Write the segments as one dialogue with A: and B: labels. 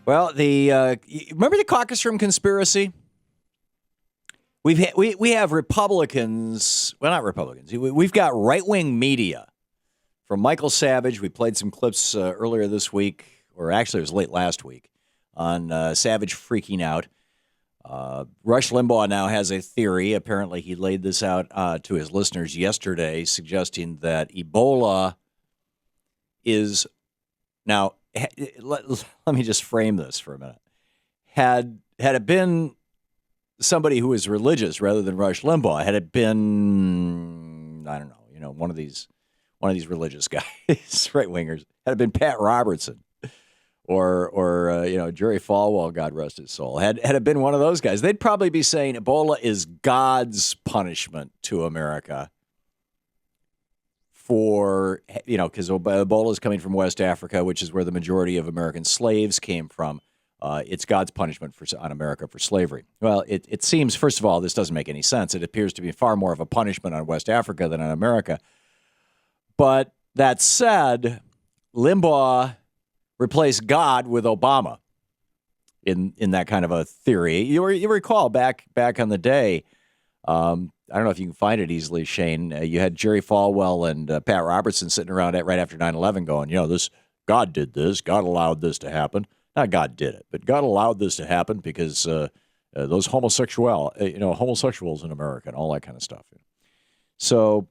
A: Well, remember the caucus room conspiracy? We have Republicans, well, not Republicans. We've got right-wing media from Michael Savage. We played some clips earlier this week, or actually it was late last week, on Savage freaking out. Rush Limbaugh now has a theory. Apparently he laid this out to his listeners yesterday, suggesting that Ebola is now. Let me just frame this for a minute. Had it been somebody who was religious rather than Rush Limbaugh, had it been, I don't know, one of these religious guys, right wingers, had it been Pat Robertson or Jerry Falwell, God rest his soul, had it been one of those guys, they'd probably be saying Ebola is God's punishment to America for, because Ebola is coming from West Africa, which is where the majority of American slaves came from. It's God's punishment on America for slavery. Well, it seems, first of all, this doesn't make any sense. It appears to be far more of a punishment on West Africa than on America. But that said, Limbaugh replaced God with Obama in that kind of a theory. You recall back on the day, I don't know if you can find it easily, Shane. You had Jerry Falwell and Pat Robertson sitting around right after 9/11 going, this God did this. God allowed this to happen. Not God did it, but God allowed this to happen because those homosexuals in America and all that kind of stuff. So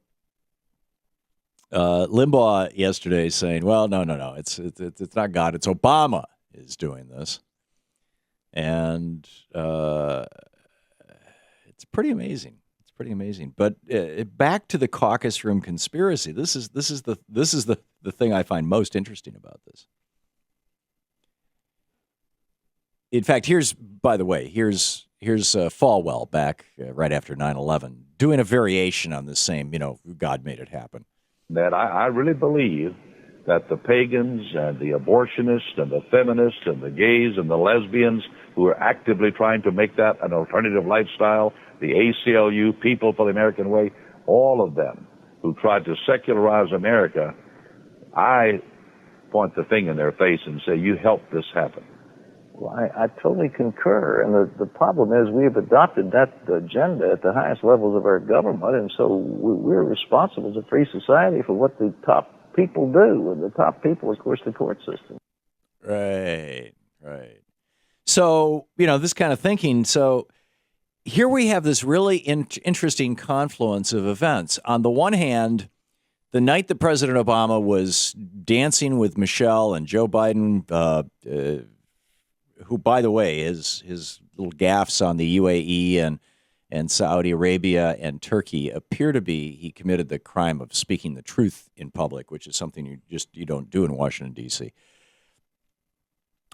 A: Limbaugh yesterday saying, well, no, it's not God, it's Obama is doing this, and it's pretty amazing. It's pretty amazing. But back to the caucus room conspiracy. This is the thing I find most interesting about this. In fact, here's Falwell back right after 9/11 doing a variation on the same, God made it happen.
B: That I really believe that the pagans and the abortionists and the feminists and the gays and the lesbians who are actively trying to make that an alternative lifestyle, the ACLU, People for the American Way, all of them who tried to secularize America, I point the finger in their face and say, you helped this happen.
C: Well, I totally concur. And the problem is we have adopted that agenda at the highest levels of our government, and so we're responsible as a free society for what the top people do. And the top people, of course, the court system.
A: Right. So, this kind of thinking. So here we have this really interesting confluence of events. On the one hand, the night that President Obama was dancing with Michelle and Joe Biden, who, by the way, his little gaffes on the UAE and Saudi Arabia and Turkey appear to be he committed the crime of speaking the truth in public, which is something you don't do in Washington, D.C.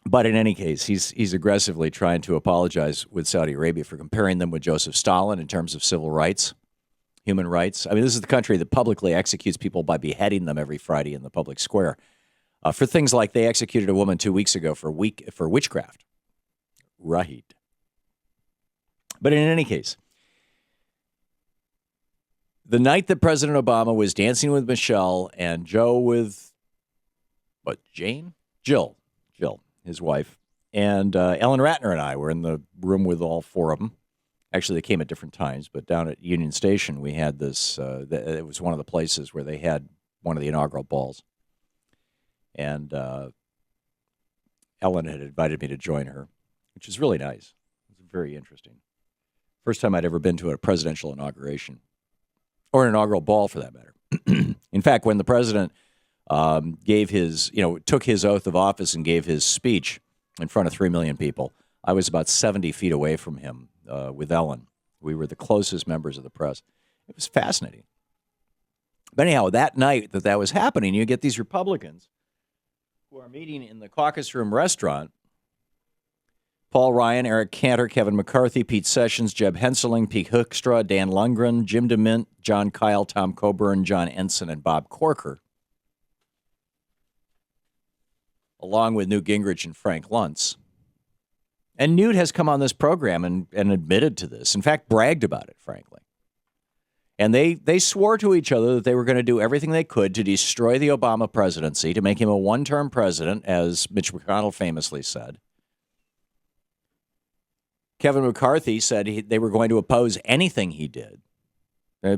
A: But in any case, he's aggressively trying to apologize with Saudi Arabia for comparing them with Joseph Stalin in terms of civil rights, human rights. I mean, this is the country that publicly executes people by beheading them every Friday in the public square. For things like they executed a woman 2 weeks ago for witchcraft. Right. But in any case, the night that President Obama was dancing with Michelle and Joe with, Jill, his wife, and Ellen Ratner and I were in the room with all four of them. Actually, they came at different times, but down at Union Station, we had this, it was one of the places where they had one of the inaugural balls. And Ellen had invited me to join her, which is really nice. It was very interesting. First time I'd ever been to a presidential inauguration, or an inaugural ball for that matter. In fact, when the president took his oath of office and gave his speech in front of 3 million people, I was about 70 feet away from him with Ellen. We were the closest members of the press. It was fascinating. But anyhow, that night that was happening, you get these Republicans who are meeting in the Caucus Room restaurant. Paul Ryan, Eric Cantor, Kevin McCarthy, Pete Sessions, Jeb Henseling, Pete Hoekstra, Dan Lundgren, Jim DeMint, John Kyle, Tom Coburn, John Ensign, and Bob Corker, along with Newt Gingrich and Frank Luntz. And Newt has come on this program and admitted to this. In fact, bragged about it, frankly. And they swore to each other that they were going to do everything they could to destroy the Obama presidency, to make him a one-term president, as Mitch McConnell famously said. Kevin McCarthy said they were going to oppose anything he did,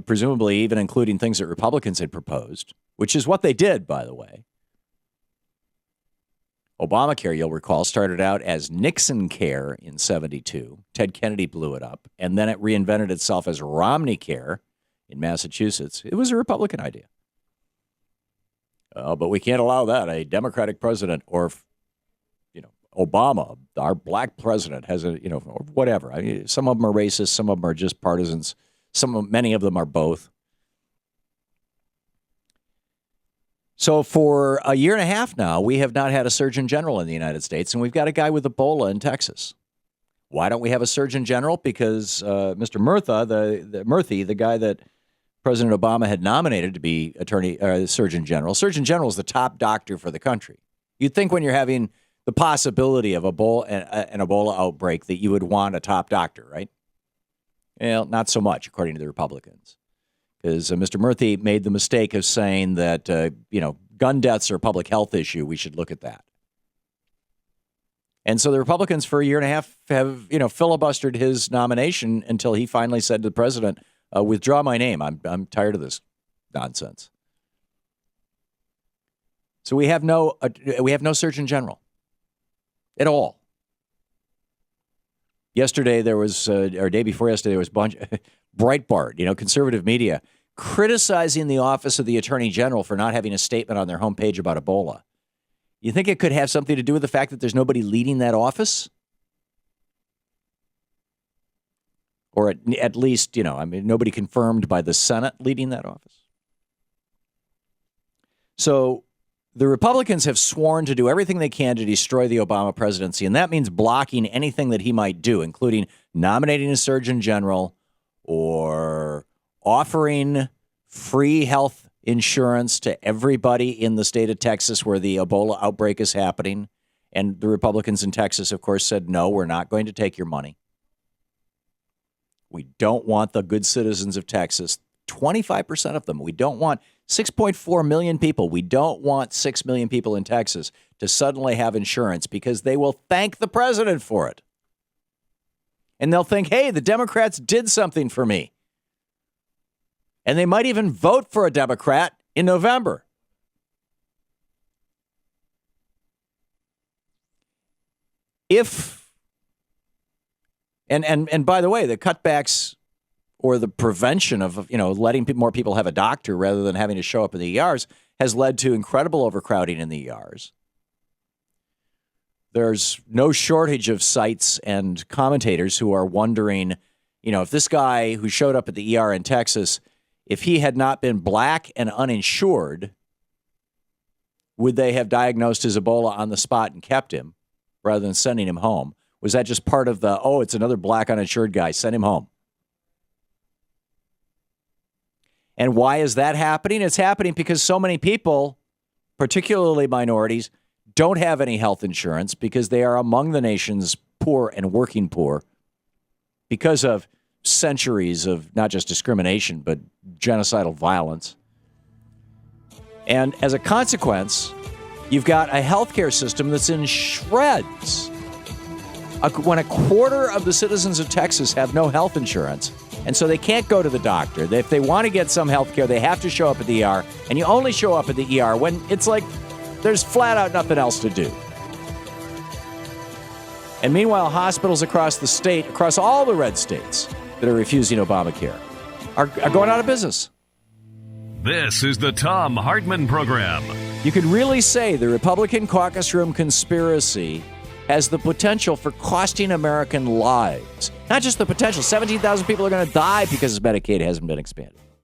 A: presumably even including things that Republicans had proposed, which is what they did, by the way. Obamacare, you'll recall, started out as Nixon Care in 72. Ted Kennedy blew it up, and then it reinvented itself as Romney Care in Massachusetts. It was a Republican idea. But we can't allow that. A Democratic president or, Obama, our black president, has or whatever. I mean, some of them are racist. Some of them are just partisans. Many of them are both. So for a year and a half now, we have not had a Surgeon General in the United States, and we've got a guy with Ebola in Texas. Why don't we have a Surgeon General? Because Mr. Murthy, the guy that President Obama had nominated to be Surgeon General. Surgeon General is the top doctor for the country. You'd think when you're having the possibility of an Ebola outbreak that you would want a top doctor, right? Well, not so much, according to the Republicans. Because Mr. Murthy made the mistake of saying that, gun deaths are a public health issue. We should look at that. And so the Republicans for a year and a half have, filibustered his nomination until he finally said to the president, withdraw my name. I'm tired of this nonsense. So we have no Surgeon General at all. Yesterday there was, or day before yesterday, there was Breitbart, conservative media, criticizing the Office of the Attorney General for not having a statement on their homepage about Ebola. You think it could have something to do with the fact that there's nobody leading that office? Or at least, nobody confirmed by the Senate leading that office. So the Republicans have sworn to do everything they can to destroy the Obama presidency, and that means blocking anything that he might do, including nominating a Surgeon General or offering free health insurance to everybody in the state of Texas where the Ebola outbreak is happening. And the Republicans in Texas, of course, said, no, we're not going to take your money. We don't want the good citizens of Texas, 25% of them. We don't want 6.4 million people. We don't want 6 million people in Texas to suddenly have insurance because they will thank the president for it. And they'll think, hey, the Democrats did something for me. And they might even vote for a Democrat in November. And by the way, the cutbacks or the prevention of, letting more people have a doctor rather than having to show up in the ERs has led to incredible overcrowding in the ERs. There's no shortage of sites and commentators who are wondering, if this guy who showed up at the ER in Texas, if he had not been black and uninsured, would they have diagnosed his Ebola on the spot and kept him rather than sending him home? Was that just part of it's another black uninsured guy, send him home? And why is that happening? It's happening because so many people, particularly minorities, don't have any health insurance because they are among the nation's poor and working poor because of centuries of not just discrimination, but genocidal violence. And as a consequence, you've got a healthcare system that's in shreds. When a quarter of the citizens of Texas have no health insurance, and so they can't go to the doctor. If they want to get some health care, they have to show up at the ER, and you only show up at the ER when it's like there's flat out nothing else to do. And meanwhile, hospitals across the state, across all the red states that are refusing Obamacare, are going out of business.
D: This is the Thom Hartmann Program.
A: You could really say the Republican caucus room conspiracy has the potential for costing American lives. Not just the potential. 17,000 people are going to die because Medicaid hasn't been expanded.